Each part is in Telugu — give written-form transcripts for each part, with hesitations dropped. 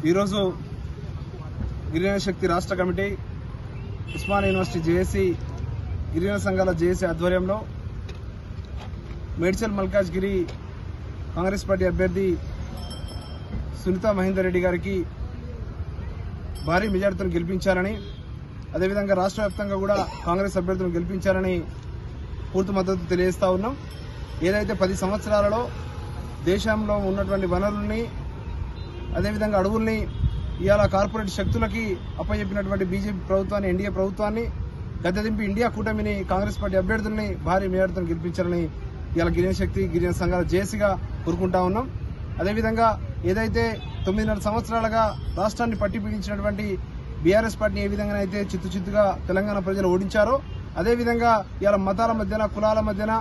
ఈరోజు గిరిజన శక్తి రాష్ట్ర కమిటీ ఉస్మానియా యూనివర్సిటీ జేఏసీ గిరిజన సంఘాల జేఏసీ ఆధ్వర్యంలో మేడ్చల్ మల్కాజ్గిరి కాంగ్రెస్ పార్టీ అభ్యర్థి సునీతా మహేందర్ రెడ్డి గారికి భారీ మెజార్టీతో గెలిపించాలని, అదేవిధంగా రాష్ట్ర వ్యాప్తంగా కూడా కాంగ్రెస్ అభ్యర్థులను గెలిపించాలని పూర్తి మద్దతు తెలియజేస్తా ఉన్నాం. ఏదైతే 10 సంవత్సరాలలో దేశంలో ఉన్నటువంటి వనరుల్ని, అదేవిధంగా అడవుల్ని ఇవాళ కార్పొరేట్ శక్తులకి అప్పచెప్పినటువంటి బీజేపీ ప్రభుత్వాన్ని, ఎన్డీఏ ప్రభుత్వాన్ని గద్దెదింపి ఇండియా కూటమిని, కాంగ్రెస్ పార్టీ అభ్యర్థుల్ని భారీ మెజార్టీతో గెలిపించాలని ఇవాళ గిరిజన శక్తి, గిరిజన సంఘాల జేఏసీగా కోరుకుంటా ఉన్నాం. అదేవిధంగా ఏదైతే 9.5 సంవత్సరాలుగా రాష్ట్రాన్ని పట్టి పీడించినటువంటి బీఆర్ఎస్ పార్టీని ఏ విధంగా అయితే చిత్తుగా తెలంగాణ ప్రజలు ఓడించారో, అదేవిధంగా ఇవాళ మతాల మధ్యన, కులాల మధ్యన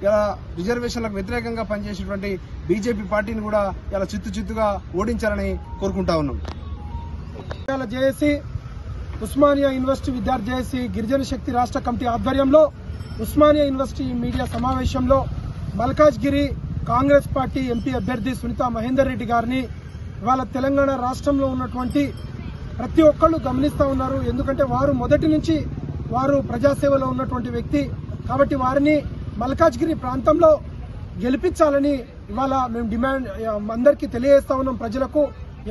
ఇలా రిజర్వేషన్లకు వ్యతిరేకంగా పనిచేసేటువంటి బీజేపీ పార్టీని కూడా ఇలా చిత్తుగా ఓడించాలని కోరుకుంటా ఉన్నాం. జేఏసీ ఉస్మానియా యూనివర్సిటీ విద్యార్థి జేఏసీ గిరిజన శక్తి రాష్ట్ర కమిటీ ఆధ్వర్యంలో ఉస్మానియా యూనివర్సిటీ మీడియా సమావేశంలో మల్కాజ్గిరి కాంగ్రెస్ పార్టీ ఎంపీ అభ్యర్థి సునీతా మహేందర్ రెడ్డి గారిని ఇవాళ తెలంగాణ రాష్ట్రంలో ఉన్నటువంటి ప్రతి ఒక్కళ్ళు గమనిస్తా ఉన్నారు. ఎందుకంటే వారు మొదటి నుంచి వారు ప్రజాసేవలో ఉన్నటువంటి వ్యక్తి కాబట్టి వారిని మల్కాజ్గిరి ప్రాంతంలో గెలిపించాలని ఇవాళ మేము డిమాండ్ అందరికీ తెలియజేస్తా ఉన్నాం ప్రజలకు.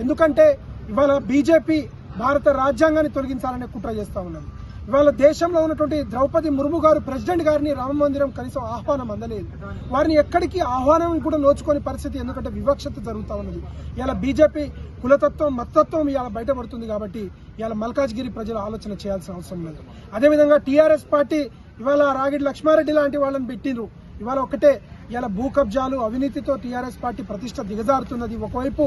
ఎందుకంటే ఇవాళ బీజేపీ భారత రాజ్యాంగాన్ని తొలగించాలనే కుట్ర చేస్తా ఉన్నది. ఇవాళ దేశంలో ఉన్నటువంటి ద్రౌపది ముర్ము గారు ప్రెసిడెంట్ గారిని రామ మందిరం కనీసం ఆహ్వానం అందలేదు. వారిని ఎక్కడికి ఆహ్వానం కూడా నోచుకోని పరిస్థితి, ఎందుకంటే వివక్షత జరుగుతా ఉన్నది. ఇలా బీజేపీ కులతత్వం, మతత్వం ఇలా బయటపడుతుంది. కాబట్టి ఇలా మల్కాజ్గిరి ప్రజలు ఆలోచన చేయాల్సిన అవసరం లేదు. అదేవిధంగా టీఆర్ఎస్ పార్టీ ఇవాళ రాగిడి లక్ష్మారెడ్డి లాంటి వాళ్ళని పెట్టిండ్రు. ఇవాళ ఒకటే ఇలా భూ కబ్జాలు, అవినీతితో టీఆర్ఎస్ పార్టీ ప్రతిష్ట దిగజారుతున్నది. ఒకవైపు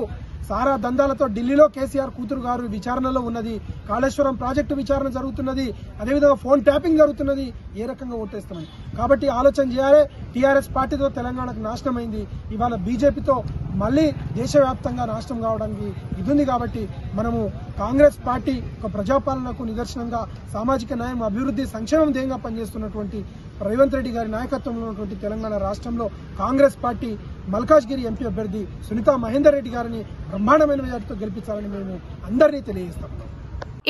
సారా దందాలతో ఢిల్లీలో కేసీఆర్ కూతురు గారు విచారణలో ఉన్నది, కాళేశ్వరం ప్రాజెక్టు విచారణ జరుగుతున్నది, అదేవిధంగా ఫోన్ ట్యాపింగ్ జరుగుతున్నది. ఏ రకంగా ఓటేస్తామని కాబట్టి ఆలోచన చేయాలి. టీఆర్ఎస్ పార్టీతో తెలంగాణకు నాశనం అయింది. ఇవాళ బీజేపీతో మళ్లీ దేశవ్యాప్తంగా నాశనం కావడానికి ఇది ఉంది. కాబట్టి మనము కాంగ్రెస్ పార్టీ ఒక ప్రజాపాలనకు నిదర్శనంగా, సామాజిక న్యాయం, అభివృద్ధి, సంక్షేమం ధ్యేయంగా పనిచేస్తున్నటువంటి రేవంత్ రెడ్డి గారి నాయకత్వంలో ఉన్నటువంటి తెలంగాణ రాష్ట్రంలో కాంగ్రెస్ పార్టీ మల్కాజ్గిరి ఎంపీ అభ్యర్థి సునీతా మహేందర్ రెడ్డి గారిని బ్రహ్మాండమైన మెజార్టీతో గెలిపించాలని మేము అందరినీ తెలియజేస్తాం.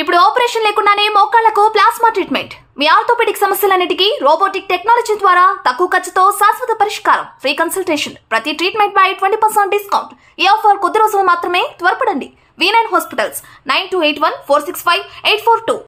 ఇప్పుడు ఆపరేషన్ లేకుండానే మోకాళ్లకు ప్లాస్మా ట్రీట్మెంట్. మీ ఆర్థోపెడిక్ సమస్యలన్నిటికీ రోబోటిక్ టెక్నాలజీ ద్వారా తక్కువ ఖర్చుతో శాశ్వత పరిష్కారం. Free consultation. ప్రతి ట్రీట్మెంట్ పై 20% డిస్కౌంట్. ఈ ఆఫర్ కొద్ది రోజులు మాత్రమే. త్వరపడండి. V9 hospitals 9281465842